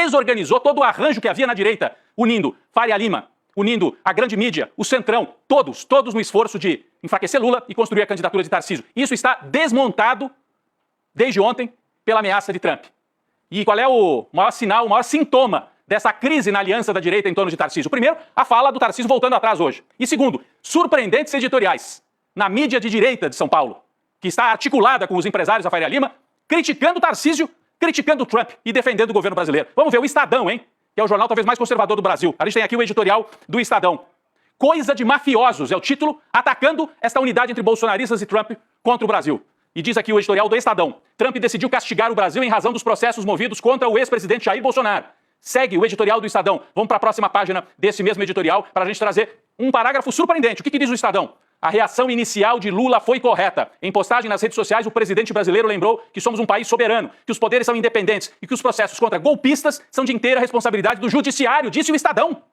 desorganizou todo o arranjo que havia na direita, unindo Faria Lima, unindo a grande mídia, o Centrão, todos no esforço de enfraquecer Lula e construir a candidatura de Tarcísio. Isso está desmontado desde ontem pela ameaça de Trump. E qual é o maior sinal, o maior sintoma dessa crise na aliança da direita em torno de Tarcísio? Primeiro, a fala do Tarcísio voltando atrás hoje. E segundo, surpreendentes editoriais na mídia de direita de São Paulo, que está articulada com os empresários da Faria Lima, criticando Tarcísio, criticando Trump e defendendo o governo brasileiro. Vamos ver o Estadão, hein? Que é o jornal talvez mais conservador do Brasil. A gente tem aqui o editorial do Estadão. Coisa de mafiosos é o título, atacando esta unidade entre bolsonaristas e Trump contra o Brasil. E diz aqui o editorial do Estadão. Trump decidiu castigar o Brasil em razão dos processos movidos contra o ex-presidente Jair Bolsonaro. Segue o editorial do Estadão. Vamos para a próxima página desse mesmo editorial para a gente trazer um parágrafo surpreendente. O que diz o Estadão? A reação inicial de Lula foi correta. Em postagem nas redes sociais, o presidente brasileiro lembrou que somos um país soberano, que os poderes são independentes e que os processos contra golpistas são de inteira responsabilidade do judiciário, disse o Estadão.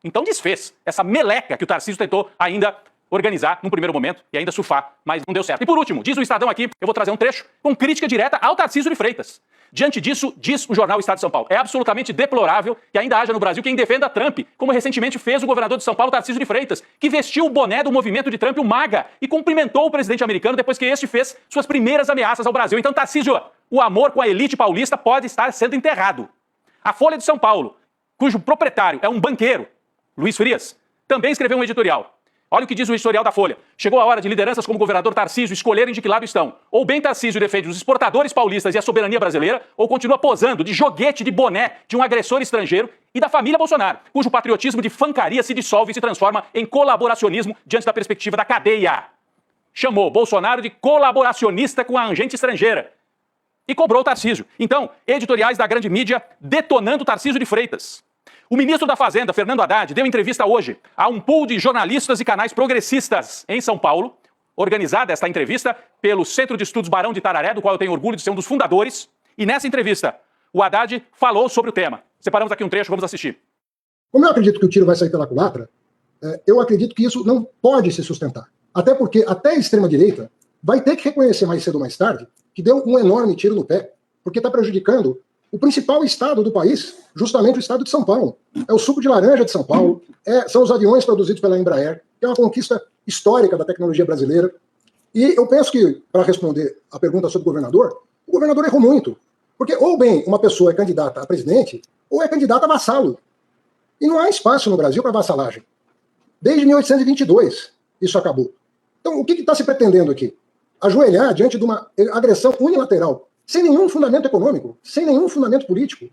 Então desfez essa meleca que o Tarcísio tentou ainda organizar num primeiro momento e ainda surfar, mas não deu certo. E por último, diz o Estadão aqui, eu vou trazer um trecho com crítica direta ao Tarcísio de Freitas. Diante disso, diz o jornal Estado de São Paulo, é absolutamente deplorável que ainda haja no Brasil quem defenda Trump, como recentemente fez o governador de São Paulo, Tarcísio de Freitas, que vestiu o boné do movimento de Trump, o MAGA, e cumprimentou o presidente americano depois que este fez suas primeiras ameaças ao Brasil. Então, Tarcísio, o amor com a elite paulista pode estar sendo enterrado. A Folha de São Paulo, cujo proprietário é um banqueiro, Luiz Frias, também escreveu um editorial. Olha o que diz o editorial da Folha. Chegou a hora de lideranças como o governador Tarcísio escolherem de que lado estão. Ou bem Tarcísio defende os exportadores paulistas e a soberania brasileira, ou continua posando de joguete de boné de um agressor estrangeiro e da família Bolsonaro, cujo patriotismo de fancaria se dissolve e se transforma em colaboracionismo diante da perspectiva da cadeia. Chamou Bolsonaro de colaboracionista com a agente estrangeira e cobrou Tarcísio. Então, editoriais da grande mídia detonando Tarcísio de Freitas. O ministro da Fazenda, Fernando Haddad, deu entrevista hoje a um pool de jornalistas e canais progressistas em São Paulo, organizada esta entrevista pelo Centro de Estudos Barão de Itararé, do qual eu tenho orgulho de ser um dos fundadores. E nessa entrevista, o Haddad falou sobre o tema. Separamos aqui um trecho, vamos assistir. Como eu acredito que o tiro vai sair pela culatra, eu acredito que isso não pode se sustentar. Até porque até a extrema-direita vai ter que reconhecer mais cedo ou mais tarde que deu um enorme tiro no pé, porque está prejudicando o principal estado do país, justamente o estado de São Paulo. É o suco de laranja de São Paulo, são os aviões produzidos pela Embraer, que é uma conquista histórica da tecnologia brasileira. E eu penso que, para responder a pergunta sobre o governador errou muito. Porque ou bem uma pessoa é candidata a presidente, ou é candidata a vassalo. E não há espaço no Brasil para vassalagem. Desde 1822 isso acabou. Então o que está se pretendendo aqui? Ajoelhar diante de uma agressão unilateral, sem nenhum fundamento econômico, sem nenhum fundamento político.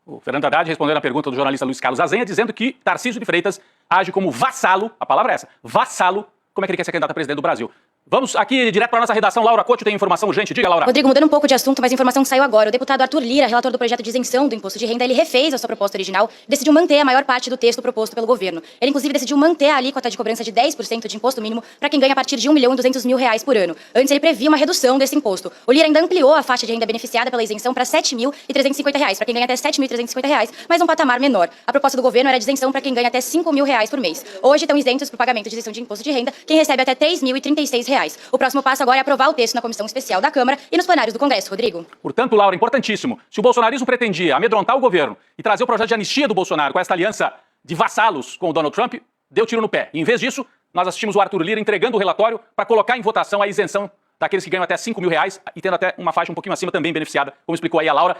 O Fernando Haddad respondeu a pergunta do jornalista Luiz Carlos Azenha, dizendo que Tarcísio de Freitas age como vassalo, a palavra é essa, vassalo, como é que ele quer ser candidato a presidente do Brasil. Vamos aqui direto para a nossa redação. Laura Couto tem informação urgente. Diga, Laura. Rodrigo, mudando um pouco de assunto, mas a informação que saiu agora. O deputado Arthur Lira, relator do projeto de isenção do imposto de renda, ele refez a sua proposta original e decidiu manter a maior parte do texto proposto pelo governo. Ele, inclusive, decidiu manter a alíquota de cobrança de 10% de imposto mínimo para quem ganha a partir de R$1.200.000 por ano. Antes, ele previa uma redução desse imposto. O Lira ainda ampliou a faixa de renda beneficiada pela isenção para R$7.350, para quem ganha até R$7.350, mas um patamar menor. A proposta do governo era de isenção para quem ganha até R$5.000 por mês. Hoje, estão isentos para o pagamento de isenção de imposto de renda quem recebe até R$3.036. O próximo passo agora é aprovar o texto na Comissão Especial da Câmara e nos plenários do Congresso. Rodrigo. Portanto, Laura, importantíssimo. Se o bolsonarismo pretendia amedrontar o governo e trazer o projeto de anistia do Bolsonaro com esta aliança de vassalos com o Donald Trump, deu tiro no pé. E, em vez disso, nós assistimos o Arthur Lira entregando o relatório para colocar em votação a isenção daqueles que ganham até R$5.000 e tendo até uma faixa um pouquinho acima também beneficiada, como explicou aí a Laura.